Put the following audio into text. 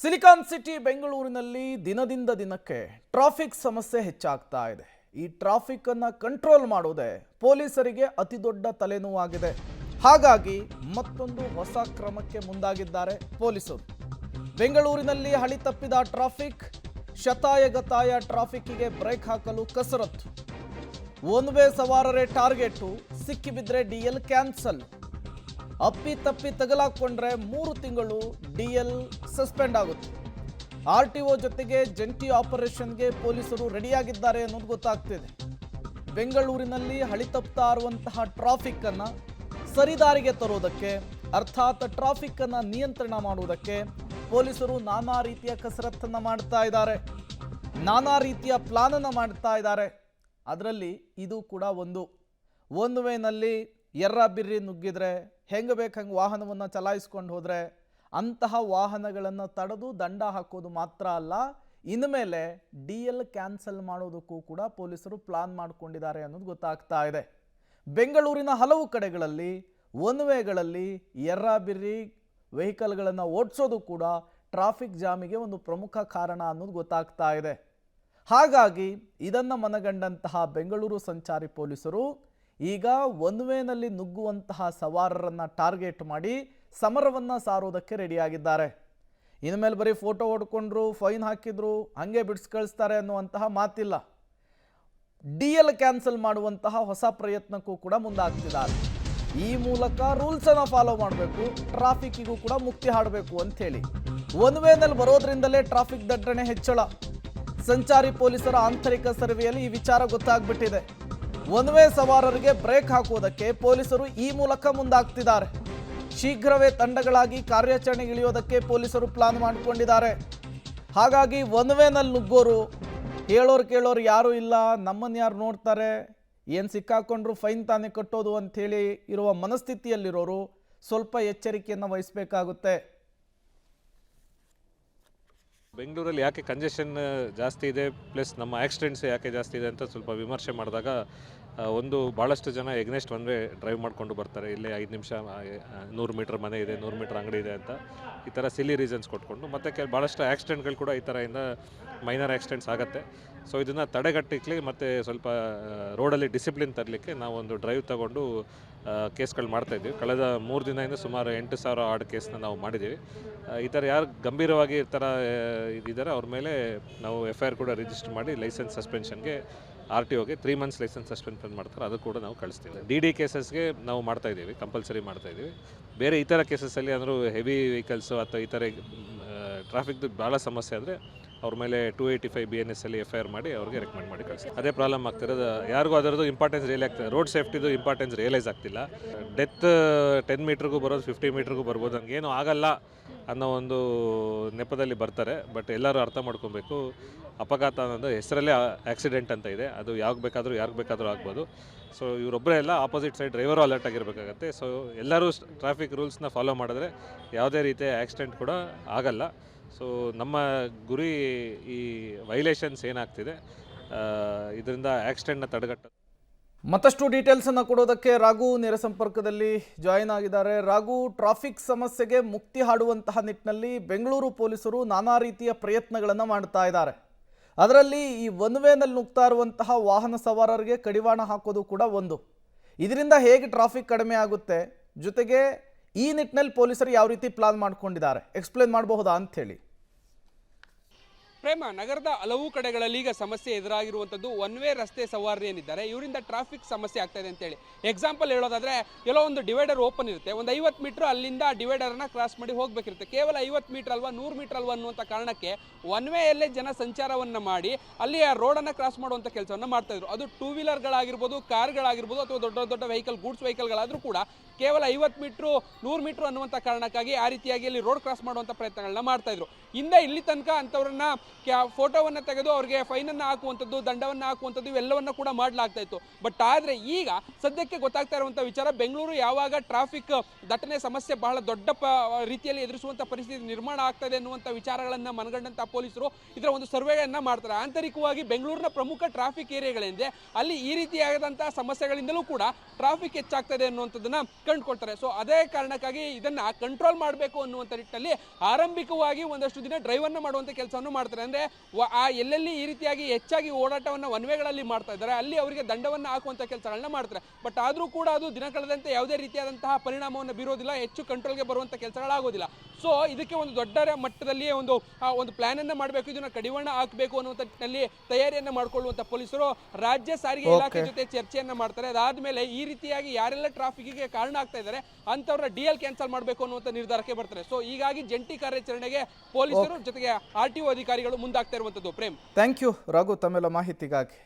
Silicon city ಬೆಂಗಳೂರಿನಲ್ಲಿ ದಿನದಿಂದ ದಿನಕ್ಕೆ ಟ್ರಾಫಿಕ್ ಸಮಸ್ಯೆ ಹೆಚ್ಚಾಗ್ತಾ ಇದೆ. ಈ ಟ್ರಾಫಿಕ್ ಅನ್ನು ಕಂಟ್ರೋಲ್ ಮಾಡೋದೇ ಪೊಲೀಸರಿಗೆ ಅತಿದೊಡ್ಡ ತಲೆನೋವಾಗಿದೆ. ಹಾಗಾಗಿ ಮತ್ತೊಂದು ಹೊಸ ಕ್ರಮಕ್ಕೆ ಮುಂದಾಗಿದ್ದಾರೆ ಪೊಲೀಸರು. ಬೆಂಗಳೂರಿನಲ್ಲಿ ಹಳಿ ತಪ್ಪಿದ ಟ್ರಾಫಿಕ್, ಶತಾಯಗತಾಯ ಟ್ರಾಫಿಕ್ಗೆ ಬ್ರೇಕ್ ಹಾಕಲು ಕಸರತ್ತು. ಒನ್ ವೇ ಸವಾರರೇ ಟಾರ್ಗೆಟ್, ಸಿಕ್ಕಿಬಿದ್ರೆ ಡಿಎಲ್ ಕ್ಯಾನ್ಸಲ್. ಅಪ್ಪಿ ತಪ್ಪಿ ತಗಲಾಕೊಂಡ್ರೆ 3 ತಿಂಗಳು ಡಿಎಲ್ ಸಸ್ಪೆಂಡ್ ಆಗುತ್ತೆ. ಆರ್ಟಿಒ ಜೊತೆಗೆ ಜಂಟಿ ಆಪರೇಷನ್ಗೆ ಪೊಲೀಸರು ರೆಡಿಯಾಗಿದ್ದಾರೆ ಅನ್ನೋದು ಗೊತ್ತಾಗ್ತಿದೆ. ಬೆಂಗಳೂರಿನಲ್ಲಿ ಹಳಿ ತಪ್ಪುತ್ತಾ ಇರುವಂತಹ ಟ್ರಾಫಿಕ್ ಅನ್ನ ಸರಿದಾರಿಗೆ ತರೋದಕ್ಕೆ, ಅರ್ಥಾತ್ ಟ್ರಾಫಿಕ್ ಅನ್ನ ನಿಯಂತ್ರಣ ಮಾಡುವುದಕ್ಕೆ ಪೊಲೀಸರು ನಾನಾ ರೀತಿಯ ಕಸರತ್ತನ್ನ ಮಾಡ್ತಾ ಇದ್ದಾರೆ, ನಾನಾ ರೀತಿಯ ಪ್ಲಾನ್ ಅನ್ನ ಮಾಡ್ತಾ ಇದ್ದಾರೆ. ಅದರಲ್ಲಿ ಇದು ಕೂಡ ಒಂದು ವೇನಲ್ಲಿ ಎರ್ರ ಬಿರ್ರಿ ನುಗ್ಗಿದ್ರೆ ಹೆಂಗೆ ಬೇಕು ಹಂಗೆ ವಾಹನವನ್ನು ಚಲಾಯಿಸ್ಕೊಂಡು ಹೋದರೆ ಅಂತಹ ವಾಹನಗಳನ್ನು ತಡೆದು ದಂಡ ಹಾಕೋದು ಮಾತ್ರ ಅಲ್ಲ, ಇನ್ಮೇಲೆ ಡಿಎಲ್ ಕ್ಯಾನ್ಸಲ್ ಮಾಡೋದಕ್ಕೂ ಕೂಡ ಪೊಲೀಸರು ಪ್ಲಾನ್ ಮಾಡಿಕೊಂಡಿದ್ದಾರೆ ಅನ್ನೋದು ಗೊತ್ತಾಗ್ತಾ ಇದೆ. ಬೆಂಗಳೂರಿನ ಹಲವು ಕಡೆಗಳಲ್ಲಿ ಒನ್ ವೇಗಳಲ್ಲಿ ಎರ್ರ ಬಿರ್ರಿ ವೆಹಿಕಲ್ಗಳನ್ನು ಓಡಿಸೋದು ಕೂಡ ಟ್ರಾಫಿಕ್ ಜಾಮಿಗೆ ಒಂದು ಪ್ರಮುಖ ಕಾರಣ ಅನ್ನೋದು ಗೊತ್ತಾಗ್ತಾ ಇದೆ. ಹಾಗಾಗಿ ಇದನ್ನು ಮನಗಂಡಂತಹ ಬೆಂಗಳೂರು ಸಂಚಾರಿ ಪೊಲೀಸರು ಈಗ ಒನ್ ವೇನಲ್ಲಿ ನುಗ್ಗುವಂತಹ ಸವಾರರನ್ನು ಟಾರ್ಗೆಟ್ ಮಾಡಿ ಸಮರವನ್ನು ಸಾರೋದಕ್ಕೆ ರೆಡಿಯಾಗಿದ್ದಾರೆ. ಇನ್ಮೇಲೆ ಬರೀ ಫೋಟೋ ಹೊಡ್ಕೊಂಡ್ರು, ಫೈನ್ ಹಾಕಿದ್ರು, ಹಾಗೆ ಬಿಡಿಸ್ ಕಳಿಸ್ತಾರೆ ಅನ್ನುವಂತಹ ಮಾತಿಲ್ಲ. ಡಿಎಲ್ ಕ್ಯಾನ್ಸಲ್ ಮಾಡುವಂತಹ ಹೊಸ ಪ್ರಯತ್ನಕ್ಕೂ ಕೂಡ ಮುಂದಾಗ್ತಿದ್ದಾರೆ. ಈ ಮೂಲಕ ರೂಲ್ಸನ್ನು ಫಾಲೋ ಮಾಡಬೇಕು, ಟ್ರಾಫಿಕ್ಕಿಗೂ ಕೂಡ ಮುಕ್ತಿ ಹಾಡಬೇಕು ಅಂಥೇಳಿ ಒನ್ ವೇನಲ್ಲಿ ಬರೋದ್ರಿಂದಲೇ ಟ್ರಾಫಿಕ್ ದಟ್ಟಣೆ ಹೆಚ್ಚಳ. ಸಂಚಾರಿ ಪೊಲೀಸರ ಆಂತರಿಕ ಸರ್ವೆಯಲ್ಲಿ ಈ ವಿಚಾರ ಗೊತ್ತಾಗ್ಬಿಟ್ಟಿದೆ. ಒನ್ ವೇ ಸವಾರರಿಗೆ ಬ್ರೇಕ್ ಹಾಕುವುದಕ್ಕೆ ಪೊಲೀಸರು ಈ ಮೂಲಕ ಮುಂದಾಗ್ತಿದ್ದಾರೆ. ಶೀಘ್ರವೇ ತಂಡಗಳಾಗಿ ಕಾರ್ಯಾಚರಣೆಗೆ ಇಳಿಯೋದಕ್ಕೆ ಪೊಲೀಸರು ಪ್ಲಾನ್ ಮಾಡಿಕೊಂಡಿದ್ದಾರೆ. ಹಾಗಾಗಿ ಒನ್ ವೇನಲ್ಲಿ ನುಗ್ಗೋರು, ಹೇಳೋರು ಕೇಳೋರು ಯಾರೂ ಇಲ್ಲ, ನಮ್ಮನ್ನು ಯಾರು ನೋಡ್ತಾರೆ, ಏನು ಸಿಕ್ಕಾಕೊಂಡ್ರು ಫೈನ್ ತಾನೇ ಕಟ್ಟೋದು ಅಂಥೇಳಿ ಇರುವ ಮನಸ್ಥಿತಿಯಲ್ಲಿರೋರು ಸ್ವಲ್ಪ ಎಚ್ಚರಿಕೆಯನ್ನು ವಹಿಸಬೇಕಾಗುತ್ತೆ. ಬೆಂಗಳೂರಲ್ಲಿ ಯಾಕೆ ಕಂಜೆಷನ್ ಜಾಸ್ತಿ ಇದೆ, ಪ್ಲಸ್ ನಮ್ಮ ಆಕ್ಸಿಡೆಂಟ್ಸ್ ಯಾಕೆ ಜಾಸ್ತಿ ಇದೆ ಅಂತ ಸ್ವಲ್ಪ ವಿಮರ್ಶೆ ಮಾಡಿದಾಗ ಭಾಳಷ್ಟು ಜನ ಎಗ್ನೆಸ್ಟ್ ಒನ್ ವೇ ಡ್ರೈವ್ ಮಾಡಿಕೊಂಡು ಬರ್ತಾರೆ. ಇಲ್ಲೇ 5 ನಿಮಿಷ 100 ಮೀಟರ್ ಮನೆ ಇದೆ, 100 ಮೀಟರ್ ಅಂಗಡಿ ಇದೆ ಅಂತ ಈ ಥರ ಸಿಲಿ ರೀಸನ್ಸ್ ಕೊಟ್ಕೊಂಡು ಮತ್ತು ಭಾಳಷ್ಟು ಆಕ್ಸಿಡೆಂಟ್ಗಳು ಕೂಡ ಈ ಥರದಿಂದ ಮೈನರ್ ಆಕ್ಸಿಡೆಂಟ್ಸ್ ಆಗುತ್ತೆ. ಸೊ ಇದನ್ನು ತಡೆಗಟ್ಟಲಿಕ್ಕೆ ಮತ್ತು ಸ್ವಲ್ಪ ರೋಡಲ್ಲಿ ಡಿಸಿಪ್ಲಿನ್ ತರಲಿಕ್ಕೆ ನಾವೊಂದು ಡ್ರೈವ್ ತಗೊಂಡು ಕೇಸ್ಗಳು ಮಾಡ್ತಾಯಿದ್ದೀವಿ. ಕಳೆದ 3 ದಿನದಿಂದ ಸುಮಾರು 8,000 ಆಡ್ ಕೇಸ್ನ ನಾವು ಮಾಡಿದ್ದೀವಿ. ಈ ಥರ ಯಾರು ಗಂಭೀರವಾಗಿ ಈ ಥರ ಇದ್ದಾರೆ ಅವ್ರ ಮೇಲೆ ನಾವು FIR ಕೂಡ ರಿಜಿಸ್ಟರ್ ಮಾಡಿ ಲೈಸೆನ್ಸ್ ಸಸ್ಪೆನ್ಷನ್ಗೆ RTOಗೆ 3 ಮಂತ್ಸ್ ಲೈಸೆನ್ಸ್ ಸಸ್ಪೆನ್ಷನ್ ಮಾಡ್ತಾರೆ, ಅದು ಕೂಡ ನಾವು ಕಳಿಸ್ತೀವಿ. DD ಕೇಸಸ್ಗೆ ನಾವು ಮಾಡ್ತಾಯಿದ್ದೀವಿ, ಕಂಪಲ್ಸರಿ ಮಾಡ್ತಾಯಿದ್ದೀವಿ. ಬೇರೆ ಈ ಥರ ಕೇಸಸ್ಸಲ್ಲಿ ಅಂದರೂ ಹೆವಿ ವೆಹಿಕಲ್ಸು ಅಥವಾ ಈ ಥರ ಟ್ರಾಫಿಕ್ದು ಭಾಳ ಸಮಸ್ಯೆ ಆದರೆ ಅವ್ರ ಮೇಲೆ 285 BNS ಅಲ್ಲಿ FIR ಮಾಡಿ ಅವ್ರಿಗೆ ರೆಕಮೆಂಡ್ ಮಾಡಿ ಕಳಿಸಿ. ಅದೇ ಪ್ರಾಬ್ಲಮ್ ಆಗ್ತಿರೋದು, ಯಾರಿಗೂ ಅದರದ್ದು ಇಂಪಾರ್ಟೆನ್ಸ್ ರಿಯಲ್ ಆಗ್ತದೆ, ರೋಡ್ ಸೇಫ್ಟಿದು ಇಂಪಾರ್ಟೆನ್ಸ್ ರಿಯಲೈಸ್ ಆಗ್ತಿಲ್ಲ. ಡೆತ್ 10 ಮೀಟ್ರಿಗೂ ಬರೋದು 50 ಮೀಟ್ರಿಗೂ ಬರ್ಬೋದು, ಹಂಗೇನು ಆಗಲ್ಲ ಅನ್ನೋ ಒಂದು ನೆಪದಲ್ಲಿ ಬರ್ತಾರೆ. ಬಟ್ ಎಲ್ಲರೂ ಅರ್ಥ ಮಾಡ್ಕೊಬೇಕು, ಅಪಘಾತ ಅನ್ನೋದು ಹೆಸರಲ್ಲೇ ಆಕ್ಸಿಡೆಂಟ್ ಅಂತ ಇದೆ, ಅದು ಯಾವಾಗ ಬೇಕಾದರೂ ಯಾರಿಗೆ ಬೇಕಾದರೂ ಆಗ್ಬೋದು. ಸೊ ಇವರೊಬ್ಬರೇ ಎಲ್ಲ, ಆಪೋಸಿಟ್ ಸೈಡ್ ಡ್ರೈವರು ಅಲರ್ಟ್ ಆಗಿರಬೇಕಾಗತ್ತೆ. ಸೊ ಎಲ್ಲರೂ ಟ್ರಾಫಿಕ್ ರೂಲ್ಸ್ನ ಫಾಲೋ ಮಾಡಿದ್ರೆ ಯಾವುದೇ ರೀತಿಯ ಆಕ್ಸಿಡೆಂಟ್ ಕೂಡ ಆಗಲ್ಲ. ಸೊ ನಮ್ಮ ಗುರಿ ಈ ವೈಲೇಷನ್ಸ್ ಏನಾಗ್ತಿದೆ ಇದರಿಂದ ಆಕ್ಸಿಡೆಂಟ್ನ ತಡೆಗಟ್ಟ. ಮತ್ತಷ್ಟು ಡೀಟೇಲ್ಸನ್ನು ಕೊಡೋದಕ್ಕೆ ರಾಘು ನೇರ ಸಂಪರ್ಕದಲ್ಲಿ ಜಾಯಿನ್ ಆಗಿದ್ದಾರೆ. ರಾಘು, ಟ್ರಾಫಿಕ್ ಸಮಸ್ಯೆಗೆ ಮುಕ್ತಿ ಹಾಡುವಂತಹ ನಿಟ್ಟಿನಲ್ಲಿ ಬೆಂಗಳೂರು ಪೊಲೀಸರು ನಾನಾ ರೀತಿಯ ಪ್ರಯತ್ನಗಳನ್ನು ಮಾಡ್ತಾ ಇದ್ದಾರೆ. ಅದರಲ್ಲಿ ಈ ಒನ್ ವೇನಲ್ಲಿ ನುಗ್ತಾ ಇರುವಂತಹ ವಾಹನ ಸವಾರರಿಗೆ ಕಡಿವಾಣ ಹಾಕೋದು ಕೂಡ ಒಂದು. ಇದರಿಂದ ಹೇಗೆ ಟ್ರಾಫಿಕ್ ಕಡಿಮೆ ಆಗುತ್ತೆ, ಜೊತೆಗೆ ಈ ನಿಟ್ಟಿನಲ್ಲಿ ಪೊಲೀಸರು ಯಾವ ರೀತಿ ಪ್ಲಾನ್ ಮಾಡ್ಕೊಂಡಿದ್ದಾರೆ, ಎಕ್ಸ್ಪ್ಲೇನ್ ಮಾಡಬಹುದಾ ಅಂಥೇಳಿ? ಪ್ರೇಮ, ನಗರದ ಹಲವು ಕಡೆಗಳಲ್ಲಿ ಈಗ ಸಮಸ್ಯೆ ಎದುರಾಗಿರುವಂಥದ್ದು ಒನ್ ವೇ ರಸ್ತೆ ಸವಾರರು ಏನಿದ್ದಾರೆ ಇವರಿಂದ ಟ್ರಾಫಿಕ್ ಸಮಸ್ಯೆ ಆಗ್ತಾ ಇದೆ ಅಂತೇಳಿ. ಎಕ್ಸಾಂಪಲ್ ಹೇಳೋದಾದ್ರೆ, ಎಲ್ಲೋ ಒಂದು ಡಿವೈಡರ್ ಓಪನ್ ಇರುತ್ತೆ, ಒಂದು 50 ಮೀಟರ್ ಅಲ್ಲಿಂದ ಡಿವೈಡರ್ನ ಕ್ರಾಸ್ ಮಾಡಿ ಹೋಗಬೇಕಿರುತ್ತೆ. ಕೇವಲ 50 ಮೀಟರ್ ಅಲ್ವಾ 100 ಮೀಟರ್ ಅಲ್ವಾ ಅನ್ನುವಂಥ ಕಾರಣಕ್ಕೆ ಒನ್ ವೇಯಲ್ಲೇ ಜನ ಸಂಚಾರವನ್ನು ಮಾಡಿ ಅಲ್ಲಿ ಆ ರೋಡನ್ನು ಕ್ರಾಸ್ ಮಾಡುವಂಥ ಕೆಲಸವನ್ನು ಮಾಡ್ತಾ ಇದ್ರು. ಅದು 2 ವೀಲರ್ಗಳಾಗಿರ್ಬೋದು, ಕಾರ್ಗಳಾಗಿರ್ಬೋದು, ಅಥವಾ ದೊಡ್ಡ ದೊಡ್ಡ ವೆಹಿಕಲ್, ಗೂಡ್ಸ್ ವೆಹಿಕಲ್ಗಳಾದರೂ ಕೂಡ ಕೇವಲ 50 ಮೀಟ್ರು 100 ಮೀಟ್ರು ಅನ್ನುವಂಥ ಕಾರಣಕ್ಕಾಗಿ ಆ ರೀತಿಯಾಗಿ ಅಲ್ಲಿ ರೋಡ್ ಕ್ರಾಸ್ ಮಾಡುವಂಥ ಪ್ರಯತ್ನಗಳನ್ನ ಮಾಡ್ತಾ ಇದ್ರು. ಇಲ್ಲಿ ತನಕ ಅಂಥವ್ರನ್ನ ಫೋಟೋವನ್ನು ತೆಗೆದು ಅವ್ರಿಗೆ ಫೈನನ್ನು ಹಾಕುವಂಥದ್ದು, ದಂಡವನ್ನು ಹಾಕುವಂಥದ್ದು ಇವೆಲ್ಲವನ್ನು ಕೂಡ ಮಾಡಲಾಗ್ತಾ ಇತ್ತು. ಬಟ್ ಆದರೆ ಈಗ ಸದ್ಯಕ್ಕೆ ಗೊತ್ತಾಗ್ತಾ ಇರುವಂಥ ವಿಚಾರ, ಬೆಂಗಳೂರು ಯಾವಾಗ ಟ್ರಾಫಿಕ್ ದಟ್ಟಣೆ ಸಮಸ್ಯೆ ಬಹಳ ದೊಡ್ಡ ರೀತಿಯಲ್ಲಿ ಎದುರಿಸುವಂಥ ಪರಿಸ್ಥಿತಿ ನಿರ್ಮಾಣ ಆಗ್ತದೆ ಅನ್ನುವಂಥ ವಿಚಾರಗಳನ್ನು ಮನಗಂಡಂಥ ಪೊಲೀಸರು ಇದರ ಒಂದು ಸರ್ವೆಯನ್ನು ಮಾಡ್ತಾರೆ. ಆಂತರಿಕವಾಗಿ ಬೆಂಗಳೂರಿನ ಪ್ರಮುಖ ಟ್ರಾಫಿಕ್ ಏರಿಯಾಗಳೇನಿದೆ ಅಲ್ಲಿ ಈ ರೀತಿಯಾದಂಥ ಸಮಸ್ಯೆಗಳಿಂದಲೂ ಕೂಡ ಟ್ರಾಫಿಕ್ ಹೆಚ್ಚಾಗ್ತದೆ ಅನ್ನುವಂಥದ್ದನ್ನು ಕಂಡುಕೊಳ್ತಾರೆ. ಸೊ ಅದೇ ಕಾರಣಕ್ಕಾಗಿ ಇದನ್ನು ಕಂಟ್ರೋಲ್ ಮಾಡಬೇಕು ಅನ್ನುವಂಥ ನಿಟ್ಟಿನಲ್ಲಿ ಆರಂಭಿಕವಾಗಿ ಒಂದಷ್ಟು ದಿನ ಡ್ರೈವನ್ನು ಮಾಡುವಂಥ ಕೆಲಸವನ್ನು ಮಾಡ್ತಾರೆ. ಅಂದರೆ ಆ ಎಲ್ಲೆಲ್ಲಿ ಈ ರೀತಿಯಾಗಿ ಹೆಚ್ಚಾಗಿ ಓಡಾಟವನ್ನು ಒನ್ವೇಗಳಲ್ಲಿ ಮಾಡ್ತಾ ಇದ್ದಾರೆ ಅಲ್ಲಿ ಅವರಿಗೆ ದಂಡವನ್ನು ಹಾಕುವಂಥ ಕೆಲಸಗಳನ್ನ ಮಾಡ್ತಾರೆ. ಬಟ್ ಆದರೂ ಕೂಡ ಅದು ದಿನ ಕಳೆದಂತೆ ಯಾವುದೇ ರೀತಿಯಾದಂತಹ ಪರಿಣಾಮವನ್ನು ಬೀರೋದಿಲ್ಲ, ಹೆಚ್ಚು ಕಂಟ್ರೋಲ್ಗೆ ಬರುವಂಥ ಕೆಲಸಗಳಾಗೋದಿಲ್ಲ. ಸೊ ಇದಕ್ಕೆ ಒಂದು ದೊಡ್ಡ ಮಟ್ಟದಲ್ಲಿ ಒಂದು ಪ್ಲಾನನ್ನು ಮಾಡಬೇಕು, ಇದನ್ನು ಕಡಿವಾಣ ಹಾಕಬೇಕು ಅನ್ನುವಂಥ ನಿಟ್ಟಿನಲ್ಲಿ ತಯಾರಿಯನ್ನು ಮಾಡಿಕೊಳ್ಳುವಂಥ ಪೊಲೀಸರು ರಾಜ್ಯ ಸಾರಿಗೆ ಇಲಾಖೆ ಜೊತೆ ಚರ್ಚೆಯನ್ನು ಮಾಡ್ತಾರೆ. ಅದಾದಮೇಲೆ ಈ ರೀತಿಯಾಗಿ ಯಾರೆಲ್ಲ ಟ್ರಾಫಿಕ್ಗೆ ಕಾರಣ ಆಗ್ತಾ ಇದ್ದಾರೆ ಅಂಥವ್ರ DL ಕ್ಯಾನ್ಸಲ್ ಮಾಡಬೇಕು ಅನ್ನುವಂಥ ನಿರ್ಧಾರಕ್ಕೆ ಬರ್ತಾರೆ. ಸೊ ಹೀಗಾಗಿ ಜಂಟಿ ಕಾರ್ಯಾಚರಣೆಗೆ ಪೊಲೀಸರು ಜೊತೆಗೆ RTO ಅಧಿಕಾರಿಗಳು ಮುಂದಾಗ್ತಾ ಇರುವಂಥದ್ದು. ಪ್ರೇಮ್, ಥ್ಯಾಂಕ್ ಯು ರಘು ತಮ್ಮೆಲ್ಲ ಮಾಹಿತಿಗಾಗಿ.